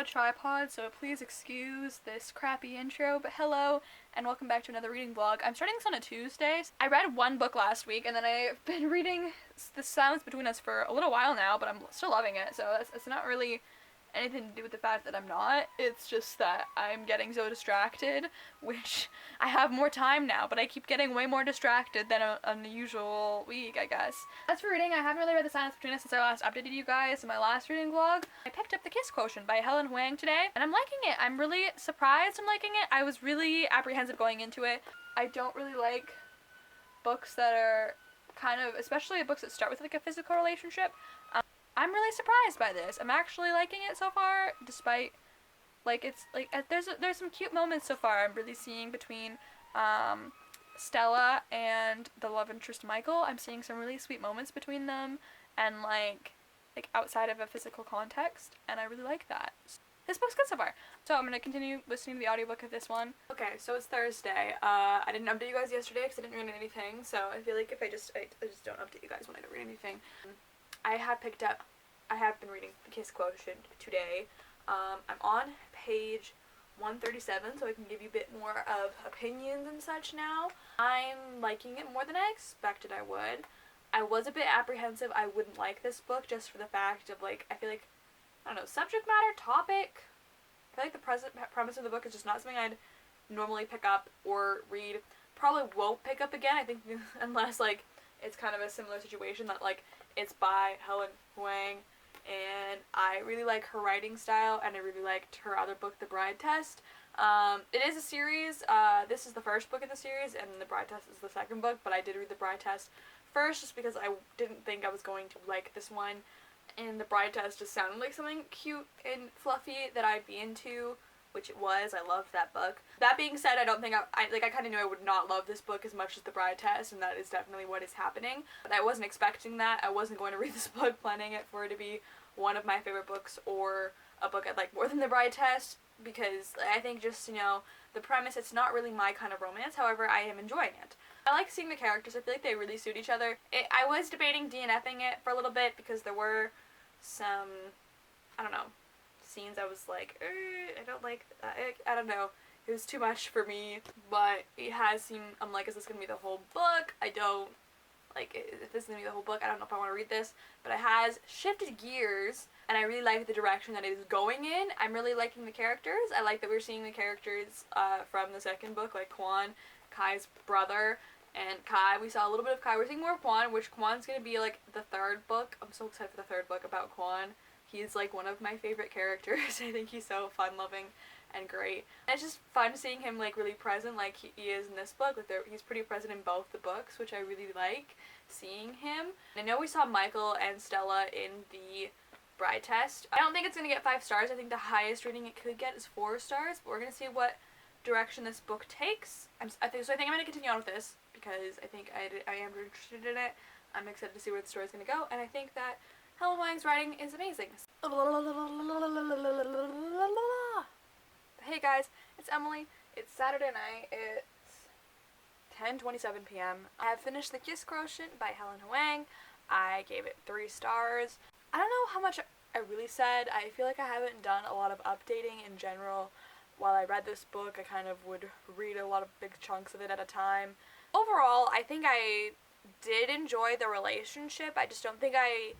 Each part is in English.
a tripod, so please excuse this crappy intro, but hello, and welcome back to another reading vlog. I'm starting this on a Tuesday. I read one book last week, and then I've been reading The Silence Between Us for a little while now, but I'm still loving it, so it's not really anything to do with the fact that I'm not. It's just that I'm getting so distracted, which I have more time now, but I keep getting way more distracted than on the usual week, I guess. As for reading, I haven't really read The Silence Between Us since I last updated you guys in my last reading vlog. I picked up The Kiss Quotient by Helen Huang today, and I'm liking it. I'm really surprised I'm liking it. I was really apprehensive going into it. I don't really like books that are kind of, especially books that start with like a physical relationship. I'm really surprised by this. I'm actually liking it so far, despite, like, it's, like, there's some cute moments so far I'm really seeing between, Stella and the love interest Michael. I'm seeing some really sweet moments between them, and, like, outside of a physical context, and I really like that. This book's good so far. So I'm gonna continue listening to the audiobook of this one. Okay, so it's Thursday. I didn't update you guys yesterday because I didn't read anything, so I feel like if I just don't update you guys when I don't read anything. I have been reading The Kiss Quotient today. I'm on page 137, so I can give you a bit more of opinions and such now. I'm liking it more than I expected I would. I was a bit apprehensive I wouldn't like this book just for the fact of, like, I feel like, I don't know, subject matter, topic. I feel like the premise of the book is just not something I'd normally pick up or read. Probably won't pick up again, I think, unless, like, it's kind of a similar situation that, like, it's by Helen Huang, and I really like her writing style, and I really liked her other book, The Bride Test. It is a series. This is the first book in the series, and The Bride Test is the second book, but I did read The Bride Test first just because I didn't think I was going to like this one, and The Bride Test just sounded like something cute and fluffy that I'd be into, which it was. I loved that book. That being said, I don't think I kind of knew I would not love this book as much as The Bride Test, and that is definitely what is happening. But I wasn't expecting that. I wasn't going to read this book planning it for it to be one of my favorite books or a book I'd like more than The Bride Test, because I think just, you know, the premise, it's not really my kind of romance. However, I am enjoying it. I like seeing the characters. I feel like they really suit each other. I was debating DNFing it for a little bit because there were some, I don't know, scenes I was like, I don't like, I don't know, it was too much for me, but it has seemed, I'm like, is this gonna be the whole book? I don't, like, if this is gonna be the whole book, I don't know if I want to read this, but it has shifted gears, and I really like the direction that it is going in. I'm really liking the characters. I like that we're seeing the characters, from the second book, like Kwan, Kai's brother, and Kai. We saw a little bit of Kai. We're seeing more of Kwan, which Kwan's gonna be, like, the third book. I'm so excited for the third book about Kwan. He's, like, one of my favorite characters. I think he's so fun-loving and great. And it's just fun seeing him, like, really present like he is in this book. Like, he's pretty present in both the books, which I really like seeing him. And I know we saw Michael and Stella in The Bride Test. I don't think it's going to get 5 stars. I think the highest rating it could get is 4 stars. But we're going to see what direction this book takes. I think I'm going to continue on with this because I think I am interested in it. I'm excited to see where the story's going to go. And I think that Helen Huang's writing is amazing. Hey guys, it's Emily. It's Saturday night. It's 10:27 p.m. I have finished The Kiss Quotient by Helen Huang. I gave it 3 stars. I don't know how much I really said. I feel like I haven't done a lot of updating in general. While I read this book, I kind of would read a lot of big chunks of it at a time. Overall, I think I did enjoy the relationship. I just don't think I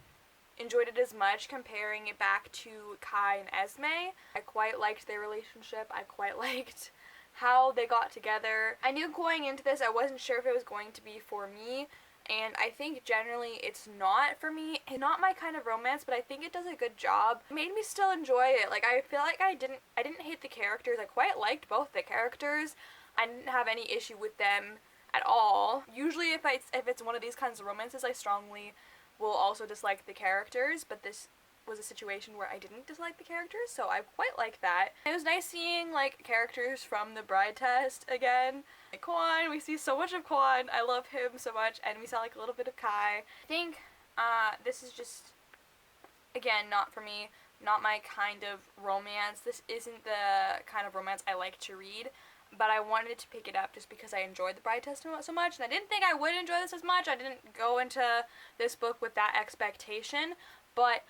enjoyed it as much comparing it back to Kai and Esme. I quite liked their relationship. I quite liked how they got together. I knew going into this I wasn't sure if it was going to be for me, and I think generally it's not for me. It's not my kind of romance, but I think it does a good job. It made me still enjoy it. Like, I feel like I didn't hate the characters. I quite liked both the characters. I didn't have any issue with them at all. Usually if it's one of these kinds of romances, I strongly will also dislike the characters, but this was a situation where I didn't dislike the characters, so I quite like that. It was nice seeing, like, characters from The Bride Test again. Like Kwan, we see so much of Kwan. I love him so much, and we saw, like, a little bit of Kai. I think this is just, again, not for me, not my kind of romance. This isn't the kind of romance I like to read. But I wanted to pick it up just because I enjoyed The Bride Test so much, and I didn't think I would enjoy this as much. I didn't go into this book with that expectation, but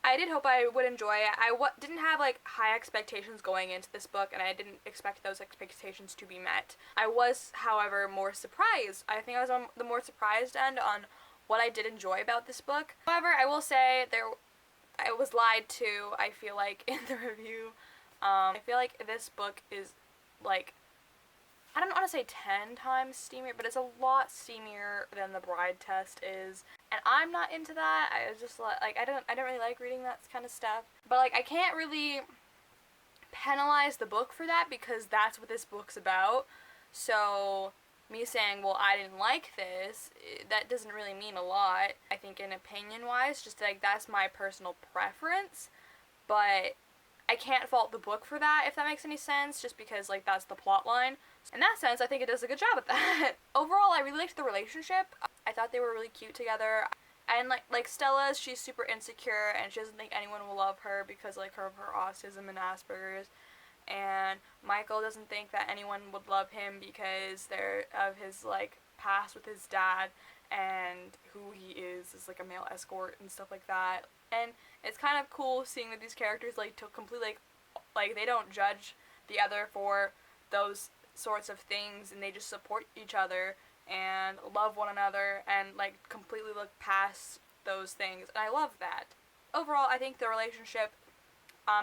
I did hope I would enjoy it. I didn't have like high expectations going into this book, and I didn't expect those expectations to be met. I was, however, more surprised. I think I was on the more surprised end on what I did enjoy about this book. However, I will say I was lied to, I feel like, in the review. I feel like this book is like, I don't want to say 10 times steamier, but it's a lot steamier than The Bride Test is. And I'm not into that. I was just like I don't really like reading that kind of stuff. But like I can't really penalize the book for that because that's what this book's about. So me saying, well, I didn't like this, that doesn't really mean a lot. I think in opinion-wise, just like that's my personal preference. But I can't fault the book for that, if that makes any sense, just because like that's the plot line. In that sense, I think it does a good job at that. Overall, I really liked the relationship. I thought they were really cute together. And like Stella's, she's super insecure and she doesn't think anyone will love her because like her autism and Asperger's. And Michael doesn't think that anyone would love him because of his like past with his dad and who he is like a male escort and stuff like that. And it's kind of cool seeing that these characters like completely like they don't judge the other for those sorts of things, and they just support each other and love one another and like completely look past those things, and I love that. Overall, I think the relationship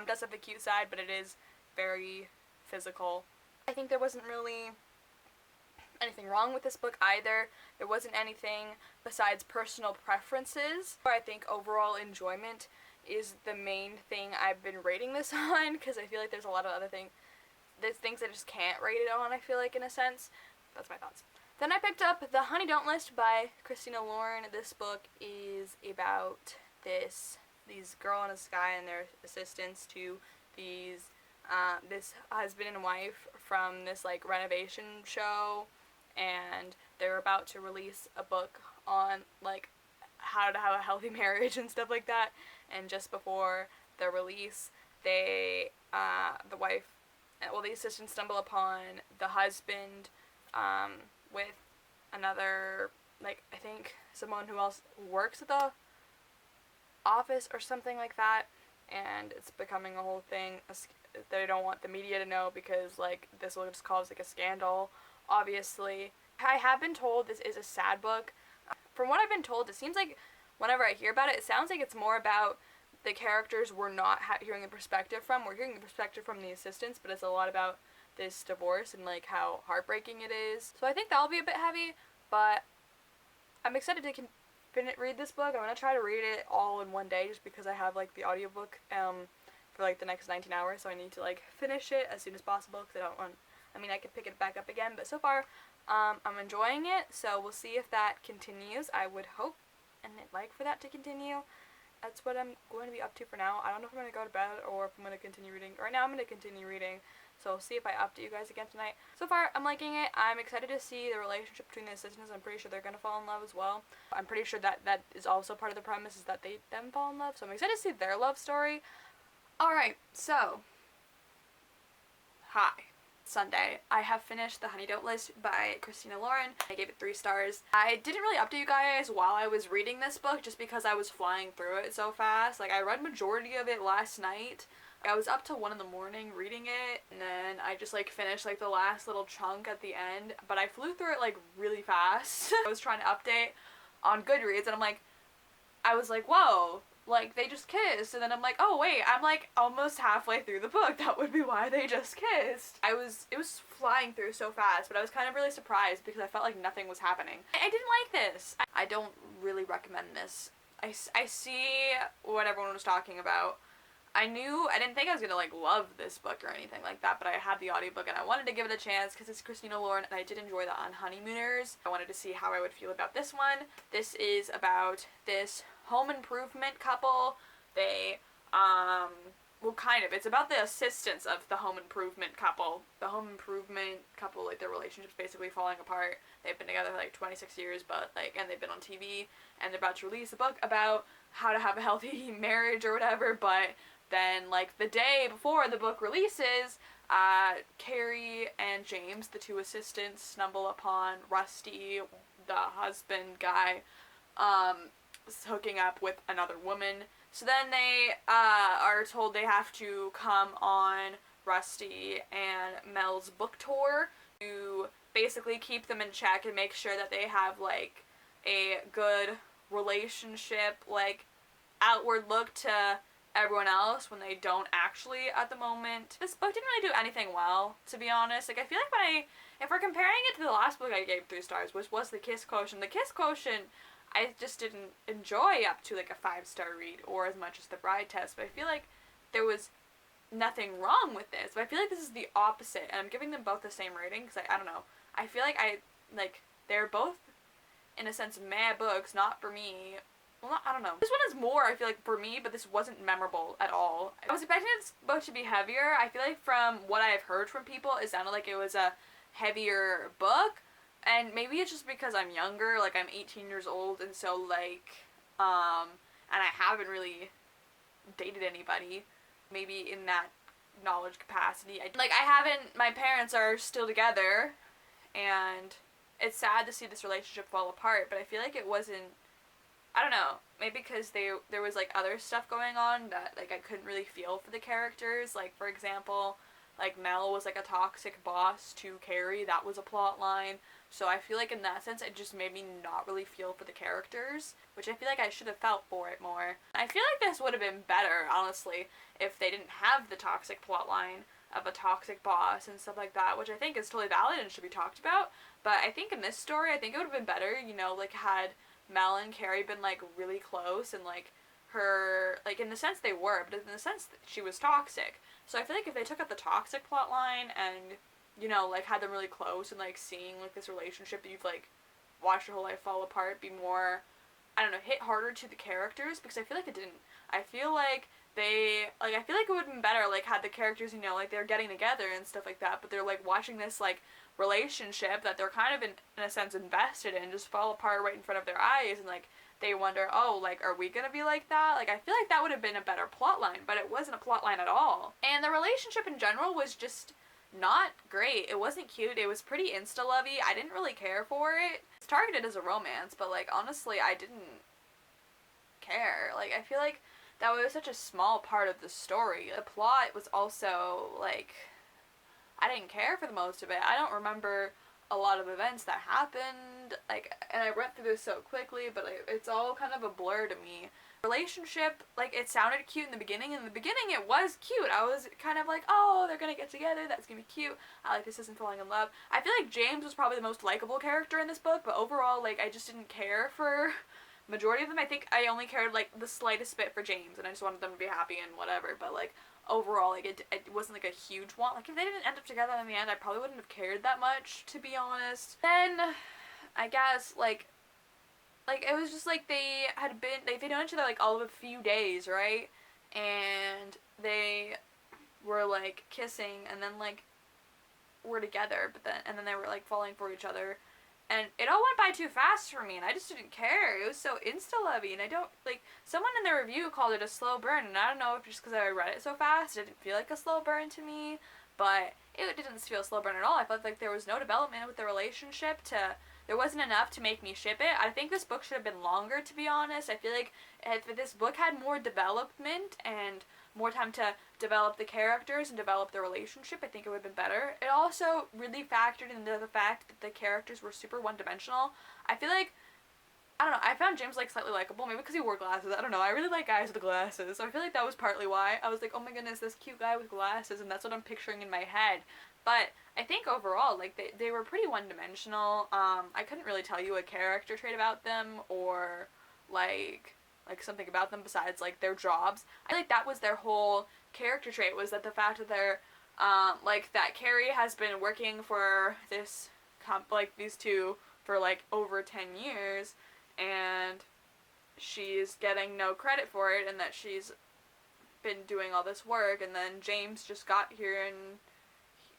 does have a cute side, but it is very physical. I think there wasn't really anything wrong with this book either. There wasn't anything besides personal preferences. I think overall enjoyment is the main thing I've been rating this on, because I feel like there's a lot of other things. There's things I just can't rate it on, I feel like, in a sense. That's my thoughts. Then I picked up The Honey Don't List by Christina Lauren. This book is about this girl and this guy and their assistants to this husband and wife from this like renovation show, and they're about to release a book on like how to have a healthy marriage and stuff like that. And just before the release, the assistants stumble upon the husband with another, like, I think someone who else works at the office or something like that, and it's becoming a whole thing. They don't want the media to know because, like, this will just cause, like, a scandal, obviously. I have been told this is a sad book. From what I've been told, it seems like whenever I hear about it, it sounds like it's more about the characters we're not hearing the perspective from. We're hearing the perspective from the assistants, but it's a lot about this divorce and like how heartbreaking it is. So I think that'll be a bit heavy, but I'm excited to read this book. I'm gonna try to read it all in one day just because I have like the audiobook for like the next 19 hours, so I need to like finish it as soon as possible because I could pick it back up again, but so far I'm enjoying it, so we'll see if that continues. I would hope and I'd like for that to continue. That's what I'm going to be up to for now. I don't know if I'm going to go to bed or if I'm going to continue reading. Right now I'm going to continue reading, so we'll see if I update you guys again tonight. So far, I'm liking it. I'm excited to see the relationship between the assistants. I'm pretty sure they're going to fall in love as well. I'm pretty sure that is also part of the premise, is that them fall in love, so I'm excited to see their love story. Alright, so, hi. Sunday. I have finished The Honey Don't List by Christina Lauren. I gave it 3 stars. I didn't really update you guys while I was reading this book just because I was flying through it so fast. Like, I read majority of it last night. I was up till 1 in the morning reading it, and then I just like finished like the last little chunk at the end, but I flew through it like really fast. I was trying to update on Goodreads, and I was like, whoa, like, they just kissed, and then I'm like, oh wait, I'm like almost halfway through the book. That would be why they just kissed. It was flying through so fast, but I was kind of really surprised because I felt like nothing was happening. I didn't like this. I don't really recommend this. I see what everyone was talking about. I didn't think I was gonna like love this book or anything like that, but I had the audiobook and I wanted to give it a chance because it's Christina Lauren and I did enjoy the On Honeymooners. I wanted to see how I would feel about this one. This is about this home improvement couple. They, it's about the assistants of the home improvement couple. The home improvement couple, like, their relationship's basically falling apart. They've been together for like 26 years, and they've been on TV, and they're about to release a book about how to have a healthy marriage or whatever, but then, like, the day before the book releases, Carrie and James, the 2 assistants, stumble upon Rusty, the husband guy, hooking up with another woman. So then they are told they have to come on Rusty and Mel's book tour to basically keep them in check and make sure that they have like a good relationship, like outward look to everyone else when they don't actually at the moment. This book didn't really do anything well, to be honest. Like, I feel like if we're comparing it to the last book I gave 3 stars, which was The Kiss Quotient, The Kiss Quotient I just didn't enjoy up to like a 5-star read or as much as The Bride Test, but I feel like there was nothing wrong with this. But I feel like this is the opposite, and I'm giving them both the same rating because I don't know. I feel like they're both in a sense meh books, not for me. Well, I don't know. This one is more, I feel like, for me, but this wasn't memorable at all. I was expecting this book to be heavier. I feel like from what I've heard from people, it sounded like it was a heavier book. And maybe it's just because I'm younger, like, I'm 18 years old, and so, like, and I haven't really dated anybody. Maybe in that knowledge capacity. My parents are still together, and it's sad to see this relationship fall apart, but I feel like it wasn't, I don't know, maybe because there was, like, other stuff going on that, like, I couldn't really feel for the characters. Like, for example, like, Mel was, like, a toxic boss to Carrie. That was a plot line. So I feel like in that sense, it just made me not really feel for the characters, which I feel like I should have felt for it more. I feel like this would have been better, honestly, if they didn't have the toxic plot line of a toxic boss and stuff like that, which I think is totally valid and should be talked about. But I think in this story, I think it would have been better, you know, like, had Mel and Carrie been, like, really close and, like, her, like, in the sense they were, but in the sense that she was toxic. So I feel like if they took out the toxic plot line and, you know, like, had them really close and, like, seeing, like, this relationship that you've, like, watched your whole life fall apart be more, I don't know, hit harder to the characters, because I feel like it didn't. I feel like I feel like it would have been better, like, had the characters, you know, like, they're getting together and stuff like that, but they're, like, watching this, like, relationship that they're kind of, in a sense, invested in just fall apart right in front of their eyes, and, like, they wonder, oh, like, are we gonna be like that? Like, I feel like that would have been a better plotline, but it wasn't a plotline at all. And the relationship in general was just not great. It wasn't cute. It was pretty insta-lovey. I didn't really care for it. It's targeted as a romance, but, like, honestly, I didn't care. Like, I feel like that was such a small part of the story. The plot was also, like, I didn't care for the most of it. I don't remember a lot of events that happened, like, and I went through this so quickly, but it's all kind of a blur to me. Relationship, like, it sounded cute in the beginning. In the beginning, it was cute. I was kind of like, oh, they're gonna get together, that's gonna be cute. I like this isn't falling in love. I feel like James was probably the most likable character in this book, but overall, like, I just didn't care for majority of them. I think I only cared, like, the slightest bit for James, and I just wanted them to be happy and whatever, but, like, overall, like, it wasn't, like, a huge want. Like, if they didn't end up together in the end, I probably wouldn't have cared that much, to be honest. Then, I guess, like, it was just, like, they known each other, like, all of a few days, right? And they were, like, kissing, and then, like, were together, and then they were, like, falling for each other. And it all went by too fast for me, and I just didn't care. It was so insta-lovey, and I don't, like, someone in the review called it a slow burn, and I don't know if just because I read it so fast, it didn't feel like a slow burn to me, but it didn't feel a slow burn at all. I felt like there was no development with the relationship there wasn't enough to make me ship it. I think this book should have been longer, to be honest. I feel like if this book had more development and more time to develop the characters and develop the relationship, I think it would have been better. It also really factored into the fact that the characters were super one-dimensional. I feel like, I don't know, I found James, like, slightly likable, maybe because he wore glasses. I don't know, I really like guys with glasses, so I feel like that was partly why. I was like, oh my goodness, this cute guy with glasses, and that's what I'm picturing in my head. But I think overall, like, they were pretty one-dimensional. I couldn't really tell you a character trait about them, or, like something about them besides, like, their jobs. I feel like that was their whole character trait, was that the fact that they're, like, that Carrie has been working for this, these two for, like, over 10 years, and she's getting no credit for it, and that she's been doing all this work, and then James just got here, and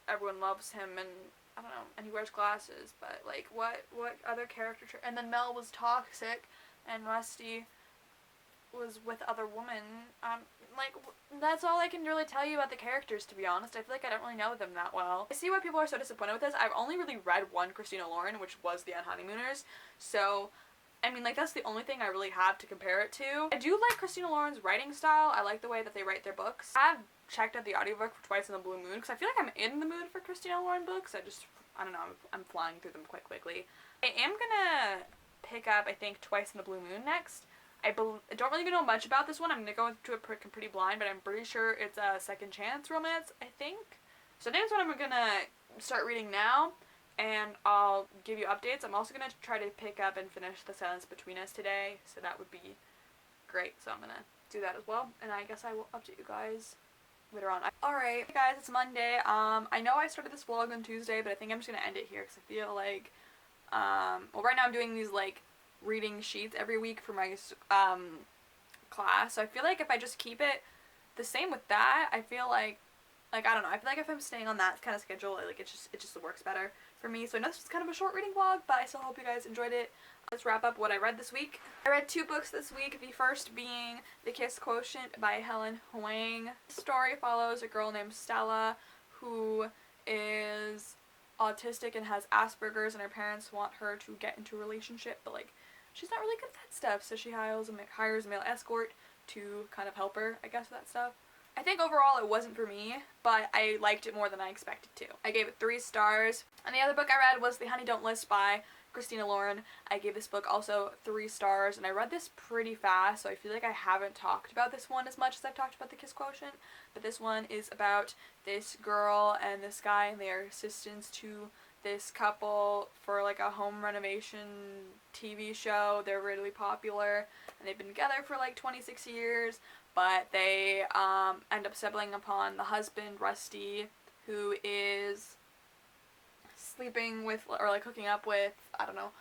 everyone loves him, and I don't know, and he wears glasses, but, like, what other character trait? And then Mel was toxic, and Rusty was with other women. Like, that's all I can really tell you about the characters, to be honest. I feel like I don't really know them that well. I see why people are so disappointed with this. I've only really read one Christina Lauren, which was The Unhoneymooners, so I mean, like, that's the only thing I really have to compare it to. I do like Christina Lauren's writing style. I like the way that they write their books. I've checked out the audiobook for Twice in the Blue Moon because I feel like I'm in the mood for Christina Lauren books. I don't know, I'm flying through them quickly. I am gonna pick up, I think, Twice in the Blue Moon next. I don't really even know much about this one. I'm gonna go into it pretty blind, but I'm pretty sure it's a second chance romance, I think. So I think that's what I'm gonna start reading now, and I'll give you updates. I'm also gonna try to pick up and finish The Silence Between Us today, so that would be great. So I'm gonna do that as well, and I guess I will update you guys later on. Alright, hey guys, it's Monday. I know I started this vlog on Tuesday, but I think I'm just gonna end it here because I feel like, well, right now I'm doing these, like, reading sheets every week for my class, so I feel like if I just keep it the same with that, I feel like I don't know, I feel like if I'm staying on that kind of schedule, like, it just works better for me. So I know this was kind of a short reading vlog, but I still hope you guys enjoyed it. Let's wrap up what I read this week. I read 2 books this week, the first being The Kiss Quotient by Helen Hoang. The story follows a girl named Stella who is autistic and has Asperger's, and her parents want her to get into a relationship, but, like, she's not really good at that stuff, so she hires a male escort to kind of help her, I guess, with that stuff. I think overall it wasn't for me, but I liked it more than I expected to. I gave it 3 stars. And the other book I read was The Honey Don't List by Christina Lauren. I gave this book also 3 stars, and I read this pretty fast, so I feel like I haven't talked about this one as much as I've talked about The Kiss Quotient. But this one is about this girl and this guy, and they are assistants to this couple for, like, a home renovation TV show. They're really popular, and they've been together for, like, 26 years. But they end up settling upon the husband, Rusty, who is sleeping with, or like hooking up with, I don't know,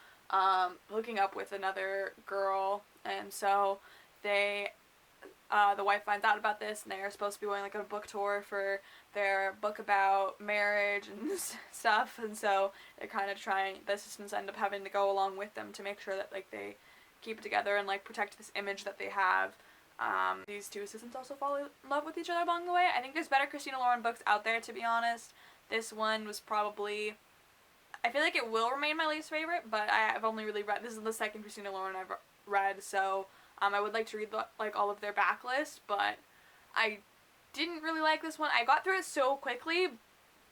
hooking up with another girl. And so they, the wife finds out about this, and they're supposed to be going like on a book tour for their book about marriage and stuff. And so they're kind of the assistants end up having to go along with them to make sure that, like, they keep it together and, like, protect this image that they have. These 2 assistants also fall in love with each other along the way. I think there's better Christina Lauren books out there, to be honest. This one was probably, I feel like it will remain my least favorite, but I've only really read, this is the second Christina Lauren I've read, so I would like to read like all of their backlist, but I didn't really like this one. I got through it so quickly.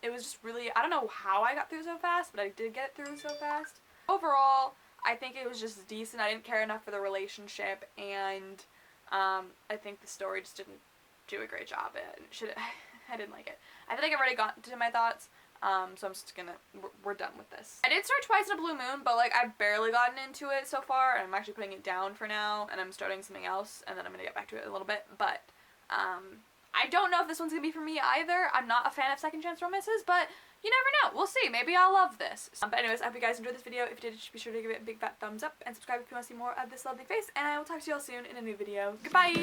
It was just really, I don't know how I got through so fast, but I did get through so fast. Overall, I think it was just decent. I didn't care enough for the relationship, and I think the story just didn't do a great job. I didn't like it. I feel like I've already gotten to my thoughts, so I'm just gonna, we're done with this. I did start Twice in a Blue Moon, but, like, I've barely gotten into it so far, and I'm actually putting it down for now, and I'm starting something else, and then I'm gonna get back to it a little bit, but, I don't know if this one's gonna be for me either. I'm not a fan of second chance romances, but you never know. We'll see. Maybe I'll love this. But anyways, I hope you guys enjoyed this video. If you did, be sure to give it a big fat thumbs up and subscribe if you want to see more of this lovely face. And I will talk to you all soon in a new video. Goodbye!